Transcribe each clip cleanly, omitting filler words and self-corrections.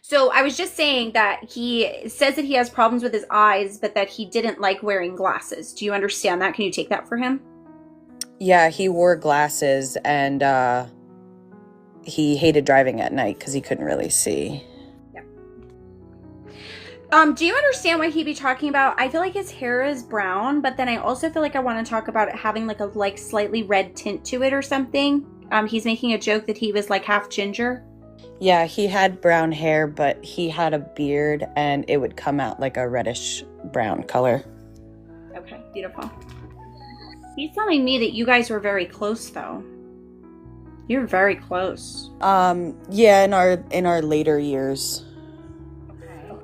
So I was just saying that he says that he has problems with his eyes, but that he didn't like wearing glasses. Do you understand that? Can you take that for him? Yeah, he wore glasses and he hated driving at night because he couldn't really see. Yeah. Do you understand why he'd be talking about? I feel like his hair is brown, but then I also feel like I want to talk about it having like a like slightly red tint to it or something. He's making a joke that he was like half ginger. Yeah, he had brown hair, but he had a beard and it would come out like a reddish brown color. Okay, beautiful. He's telling me that you guys were very close, though. You're very close. Yeah, in our later years. Okay.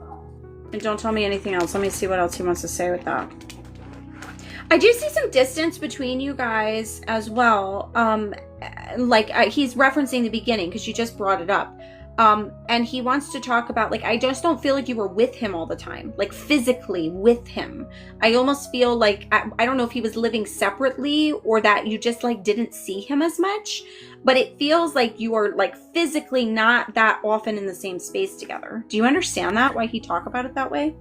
And don't tell me anything else. Let me see what else he wants to say with that. I do see some distance between you guys as well. He's referencing the beginning because you just brought it up. And he wants to talk about, like, I just don't feel like you were with him all the time, like physically with him. I almost feel like, I don't know if he was living separately or that you just like didn't see him as much, but it feels like you are like physically not that often in the same space together. Do you understand that? Why he talk about it that way?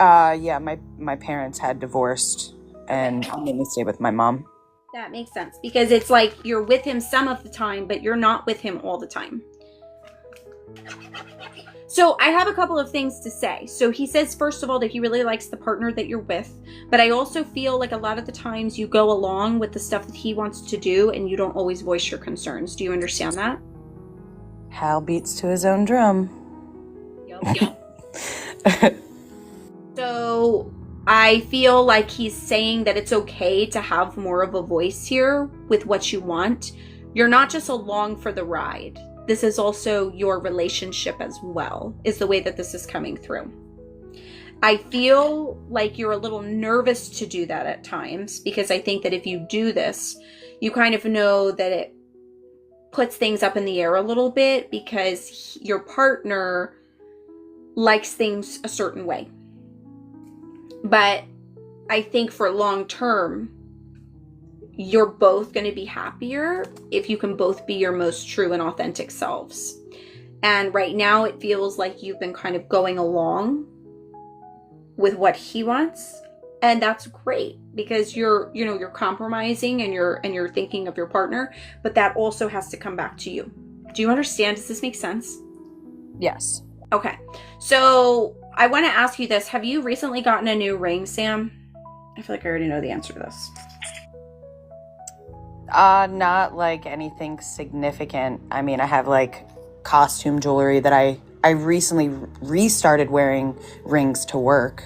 Yeah, my parents had divorced and I mainly stayed with my mom. That makes sense because it's like you're with him some of the time, but you're not with him all the time. So I have a couple of things to say. So he says, first of all, that he really likes the partner that you're with, but I also feel like a lot of the times you go along with the stuff that he wants to do and you don't always voice your concerns. Do you understand that? Hal beats to his own drum. Yep. So I feel like he's saying that it's okay to have more of a voice here with what you want. You're not just along for the ride. This is also your relationship as well, is the way that this is coming through. I feel like you're a little nervous to do that at times because I think that if you do this, you kind of know that it puts things up in the air a little bit because your partner likes things a certain way. But I think for long term, you're both going to be happier if you can both be your most true and authentic selves. And right now it feels like you've been kind of going along with what he wants. And that's great because you're compromising and you're thinking of your partner, but that also has to come back to you. Do you understand? Does this make sense? Yes. Okay. So I want to ask you this. Have you recently gotten a new ring, Sam? I feel like I already know the answer to this. Not like anything significant. I mean, I have like costume jewelry that I recently restarted wearing rings to work.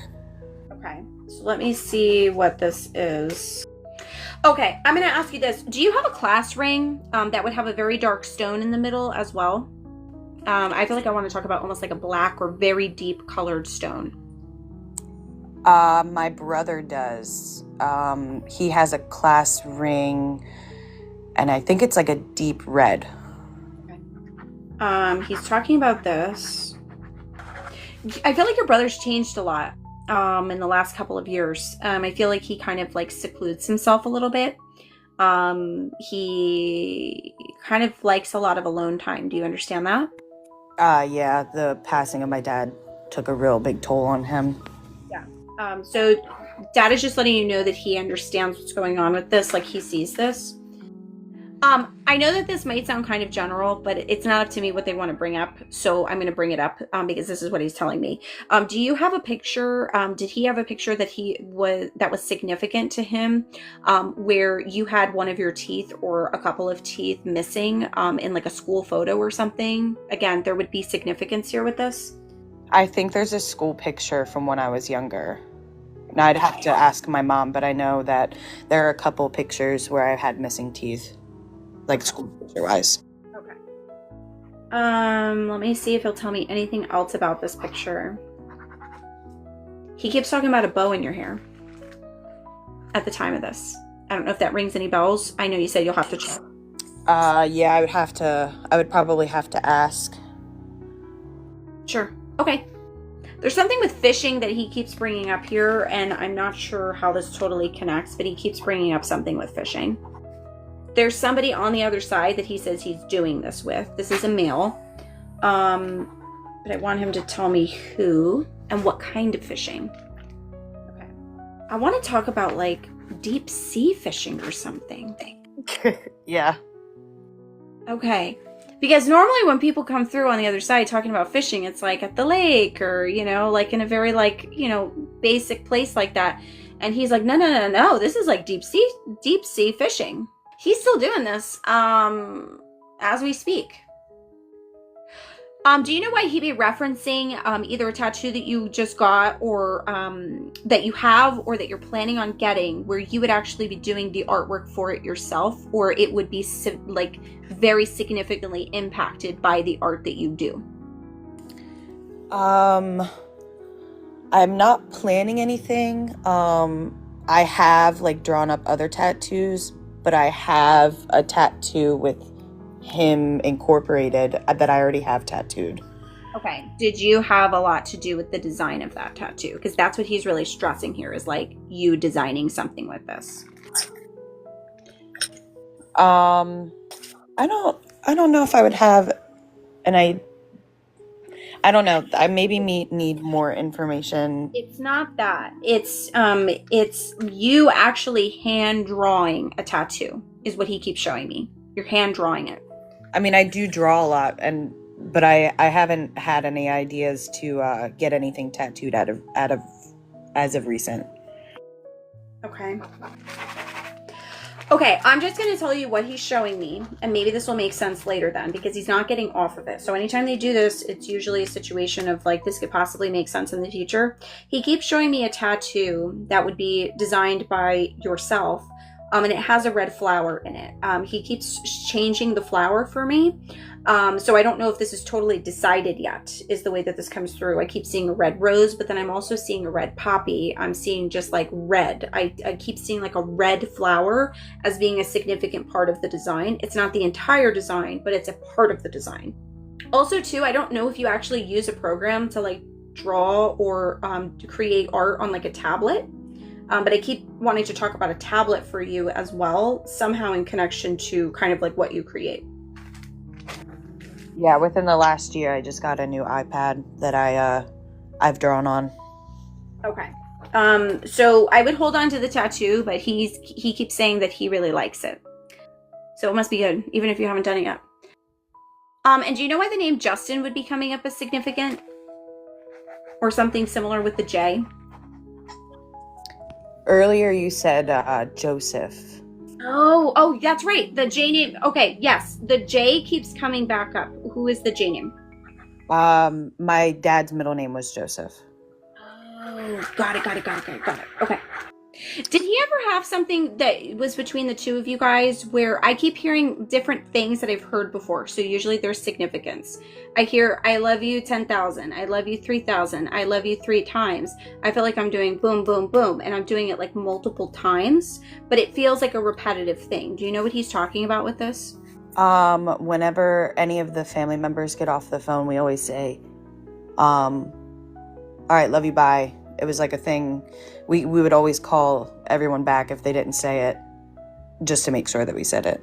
Okay, so let me see what this is. Okay, I'm going to ask you this. Do you have a class ring that would have a very dark stone in the middle as well? I feel like I want to talk about almost like a black or very deep colored stone. My brother does. He has a class ring, and I think it's like a deep red. Okay. He's talking about this. I feel like your brother's changed a lot in the last couple of years. I feel like he kind of like secludes himself a little bit. He kind of likes a lot of alone time. Do you understand that? Yeah, the passing of my dad took a real big toll on him. Yeah. So Dad is just letting you know that he understands what's going on with this, like he sees this. I know that this might sound kind of general, but it's not up to me what they want to bring up. So I'm going to bring it up because this is what he's telling me. Do you have a picture? Did he have a picture that was significant to him, where you had one of your teeth or a couple of teeth missing in like a school photo or something? Again, there would be significance here with this. I think there's a school picture from when I was younger. Now I'd have to ask my mom, but I know that there are a couple pictures where I had missing teeth. Like school picture-wise. Okay. Let me see if he'll tell me anything else about this picture. He keeps talking about a bow in your hair at the time of this. I don't know if that rings any bells. I know you said you'll have to check. Yeah, I would probably have to ask. Sure. Okay. There's something with fishing that he keeps bringing up here, and I'm not sure how this totally connects, but he keeps bringing up something with fishing. There's somebody on the other side that he says he's doing this with. This is a male. but I want him to tell me who and what kind of fishing. Okay. I want to talk about like deep sea fishing or something. Yeah. Okay. Because normally when people come through on the other side talking about fishing, it's like at the lake or, like in a very like, basic place like that. And he's like, no. This is like deep sea fishing. He's still doing this as we speak. Do you know why he'd be referencing either a tattoo that you just got or that you have or that you're planning on getting where you would actually be doing the artwork for it yourself, or it would be like very significantly impacted by the art that you do? I'm not planning anything. I have like drawn up other tattoos, but I have a tattoo with him incorporated that I already have tattooed. Okay. Did you have a lot to do with the design of that tattoo? Because that's what he's really stressing here is like you designing something with this. I don't know if I would have I don't know. I maybe need more information. It's not that. It's you actually hand drawing a tattoo is what he keeps showing me. You're hand drawing it. I mean, I do draw a lot, but I haven't had any ideas to get anything tattooed out of as of recent. Okay. Okay, I'm just going to tell you what he's showing me, and maybe this will make sense later then, because he's not getting off of it. So anytime they do this, it's usually a situation of like, this could possibly make sense in the future. He keeps showing me a tattoo that would be designed by yourself, and it has a red flower in it. He keeps changing the flower for me. So I don't know if this is totally decided yet, is the way that this comes through. I keep seeing a red rose, but then I'm also seeing a red poppy. I'm seeing just like red. I keep seeing like a red flower as being a significant part of the design. It's not the entire design, but it's a part of the design. Also too, I don't know if you actually use a program to like draw or to create art on like a tablet. But I keep wanting to talk about a tablet for you as well, somehow in connection to kind of like what you create. Yeah, within the last year, I just got a new iPad that I've drawn on. Okay. So I would hold on to the tattoo, but he keeps saying that he really likes it. So it must be good, even if you haven't done it yet. And do you know why the name Justin would be coming up as significant? Or something similar with the J? Earlier you said Joseph. Oh, that's right. The J name. Okay, yes. The J keeps coming back up. Who is the J name? My dad's middle name was Joseph. Oh, got it. Okay. Did he ever have something that was between the two of you guys where I keep hearing different things that I've heard before? So usually there's significance. I hear, I love you 10,000. I love you 3,000. I love you 3 times. I feel like I'm doing boom, boom, boom. And I'm doing it like multiple times, but it feels like a repetitive thing. Do you know what he's talking about with this? Whenever any of the family members get off the phone, we always say, all right, love you, bye. It was like a thing. We would always call everyone back if they didn't say it, just to make sure that we said it.